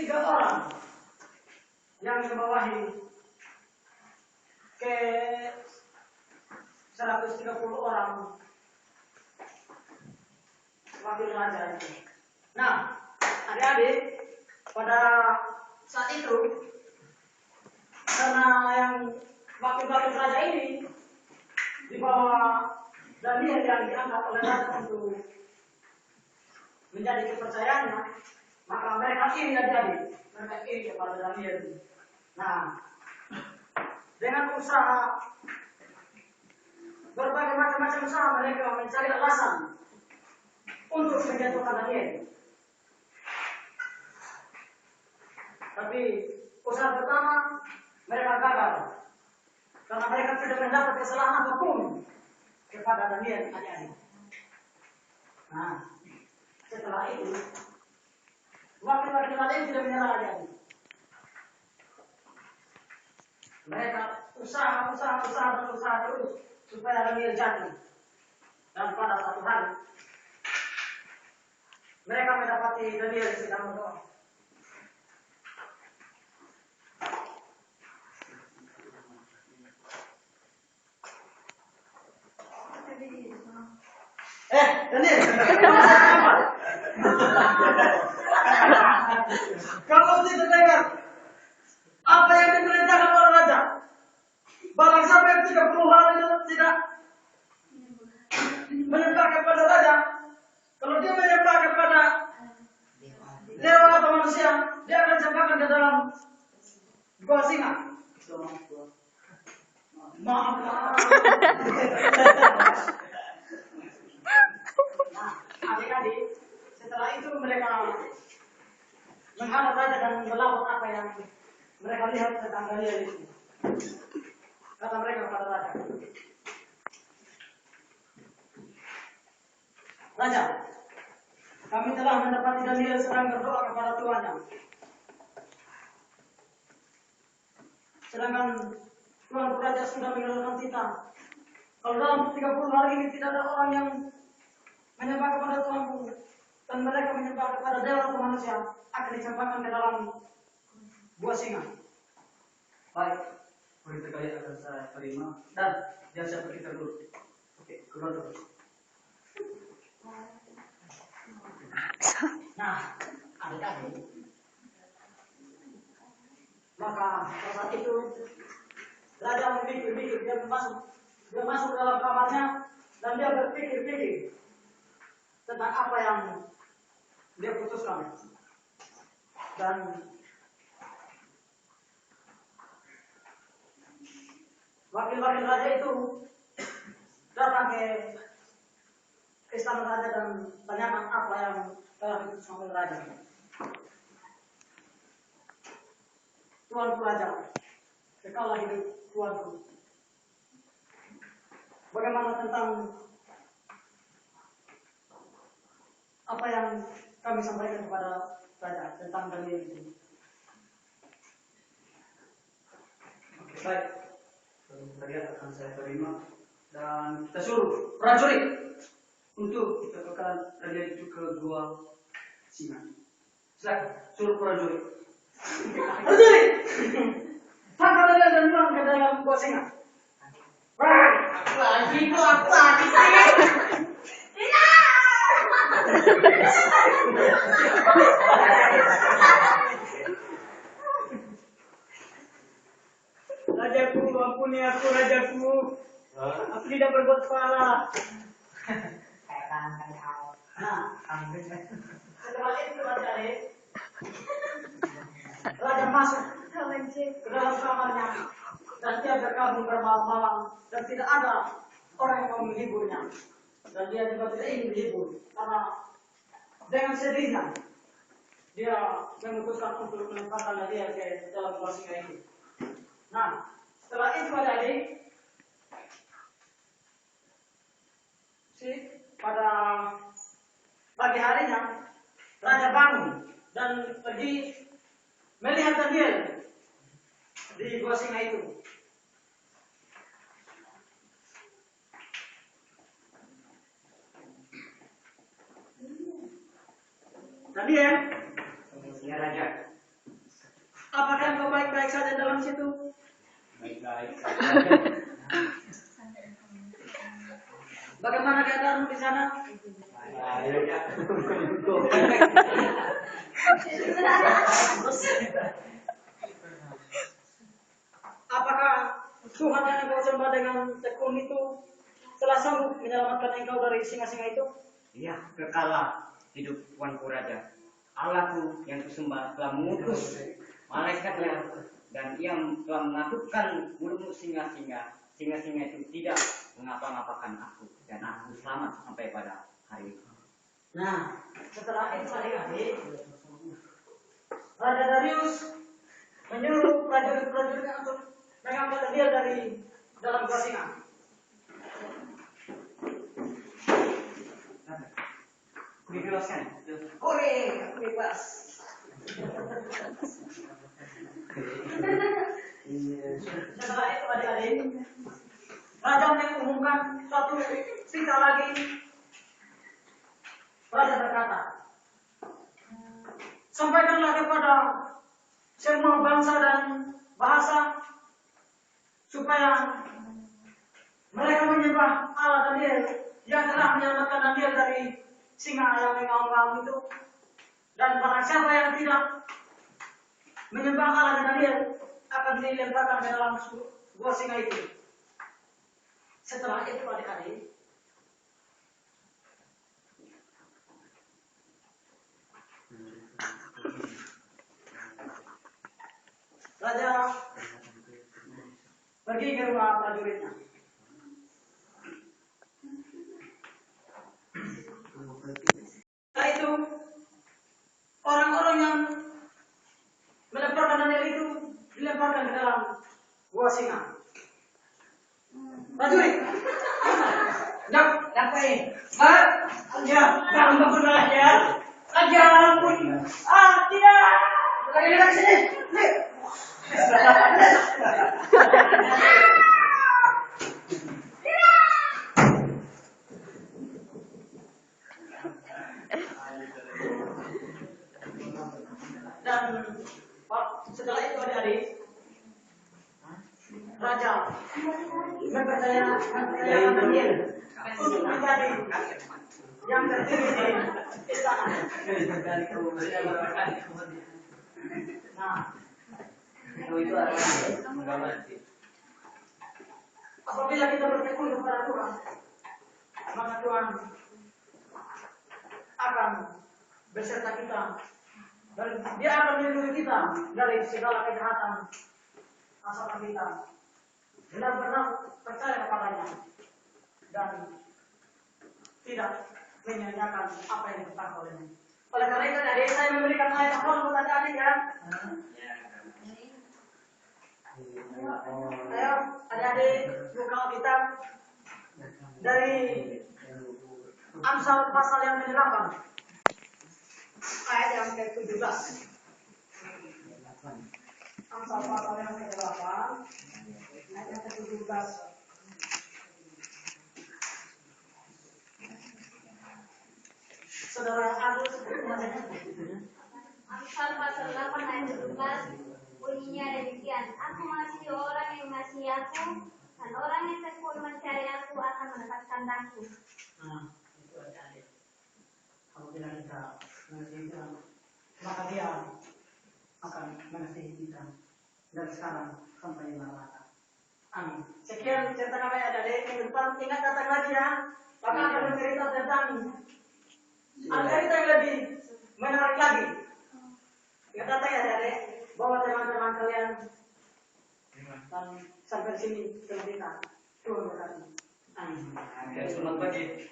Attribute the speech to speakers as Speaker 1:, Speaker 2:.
Speaker 1: 3 orang yang membawahi ke 130 orang wakil raja itu. Nah, adik-adik, pada saat itu karena yang wakil-wakil raja ini di bawah Daniel yang diangkat oleh raja untuk menjadi kepercayaannya, maka mereka iri adik-adik, mereka iri kepada Daniel. Nah, dengan usaha berbagai macam usaha mereka mencari alasan untuk menjatuhkan Daniel. Tapi usaha pertama mereka gagal karena mereka tidak mendapat kesalahan apapun kepada Daniel adik-adik. Nah, setelah itu wakil-wakil raja tidak menyerah adik-adik. Mereka usaha terus supaya Daniel jatuh. Dan pada satu hari mereka mendapati Daniel sedang berdoa. Daniel, kalau tidak dengar apa yang diperintahkan oleh raja, barang siapa yang 30 hari itu tidak menyembah kepada raja, kalau dia menyembah kepada dewa atau manusia, dia akan campakkan ke dalam gua singa. Maaf. Nah, adik-adik, setelah itu mereka menghadap raja dan melapor apa yang mereka lihat tentang Daniel itu. Kata mereka kepada raja, Raja, kami telah mendapati Daniel sedang berdoa kepada Tuhannya. Sedangkan Tuhan Raja sudah mengenalkan kita. Kalau dalam 30 hari ini tidak ada orang yang menyembah kepada Tuhanku dan mereka menyembah kepada dewa atau manusia, akan dicampakkan ke dalam gua singa. Baik, perintah kalian akan saya terima dan jangan saya pergi dulu. Oke, keluar dulu. Nah, adik-adik, maka pada saat itu raja memikir-mikir, dia masuk dalam kamarnya dan dia berpikir-pikir tentang apa yang dia putuskan. Dan wakil-wakil raja itu datang ke istana raja dan tanyakan apa yang telah diputuskan oleh raja. Tuanku raja, kekalah hidup tuanku. Bagaimana tentang apa yang kami sampaikan kepada raja tentang Daniel itu? Oke, baik. Kalian akan saya terima dan kita suruh prajurit untuk kita tekan Daniel itu ke gua singa. Silakan, suruh prajurit. Prajurit, tangkap Daniel dan buang ke dalam gua singa. Aku lagi sih. Rajaku, ampuni aku, rajaku. Aku tidak berbuat salah. Nah, setelah itu raja masuk ke dalam kamarnya dan dia berkabung bermalam-malam dan tidak ada orang yang mau menghiburnya. Dan dia juga tidak ingin dihibur karena dengan sedihnya dia memutuskan untuk melemparkan dia ke dalam gua singa itu. Nah, setelah itu adik-adik, pada pagi harinya raja bangun dan pergi melihat Daniel di gua singa itu. Daniel, ya raja. Apakah engkau baik-baik saja dalam situ?
Speaker 2: Baik-baik.
Speaker 1: Bagaimana keadaanmu di sana? Apakah Tuhan yang engkau sembah dengan tekun itu telah sanggup menyelamatkan engkau dari singa-singa itu?
Speaker 2: Iya, kekalah hidup Tuanku Raja. Allahku yang kusembah telah mengutus malaikatnya dan ia telah menakutkan mulut singa-singa. Singa-singa itu tidak mengapa-ngapakan aku dan aku selamat sampai pada hari itu.
Speaker 1: Nah, setelah itu adik-adik, Raja Darius menyuruh prajurit-prajuritnya untuk mengangkat dia dari dalam gua singa.
Speaker 2: Dibebaskan.
Speaker 1: Ore, bebas. Setelah itu adik-adik, Raja mengumumkan suatu cerita lagi. Raja berkata, sampaikanlah kepada semua bangsa dan bahasa supaya mereka menyembah Allah Daniel yang telah menyelamatkan Daniel dari singa yang mengaum-ngaum itu. Dan barang siapa yang tidak menyembah Allah Daniel akan dilemparkan ke dalam gua singa itu. Setelah itu adik-adik, Raja pergi ke rumah prajuritnya. Setelah itu, orang-orang yang melemparkan Daniel itu dilemparkan ke dalam gua singa. Prajurit, ngapain? Ya, jangan benar ya. Aja pun, tidak. Lagi sini. Dan setelah itu adik-adik, Raja mempercayakan Daniel untuk menjadi yang tertinggi di istana. Nah, itu adalah apabila kita bertekun kepada Tuhan, maka Tuhan akan beserta kita dan Dia akan melindungi kita dari segala kejahatan asalkan kita benar-benar percaya kepadanya dan tidak menyanyiakan apa yang dikatakan olehnya. Oleh karena itu, adik saya memberikan ayat Al-Quran kepada adik ya. Ayo, adik-adik buka Alkitab dari Amsal pasal yang ke-8 ayat yang ke-17. Amsal pasal yang ke-8 ayat yang ke-17. Saudara Agus
Speaker 3: Amsal pasal 8 ayat 17 bunyinya demikian. Aku mengasihi orang yang mengasihi aku, dan orang yang tekun mencari aku akan mendapatkan aku.
Speaker 1: Nah, itu adik-adik. Apabila kita mengasihi Tuhan, maka Dia akan mengasihi kita dari sekarang sampai maranatha. Amin. Sekian cerita kami adik-adik. Minggu depan ingat datang lagi ya. Maka akan bercerita tentang cerita yang lebih menarik lagi. Ingat datang ya adik-adik. Bawa teman-teman kalian. Dan sampai sini kita. Tuhan berkati. Amin.
Speaker 2: Selamat pagi.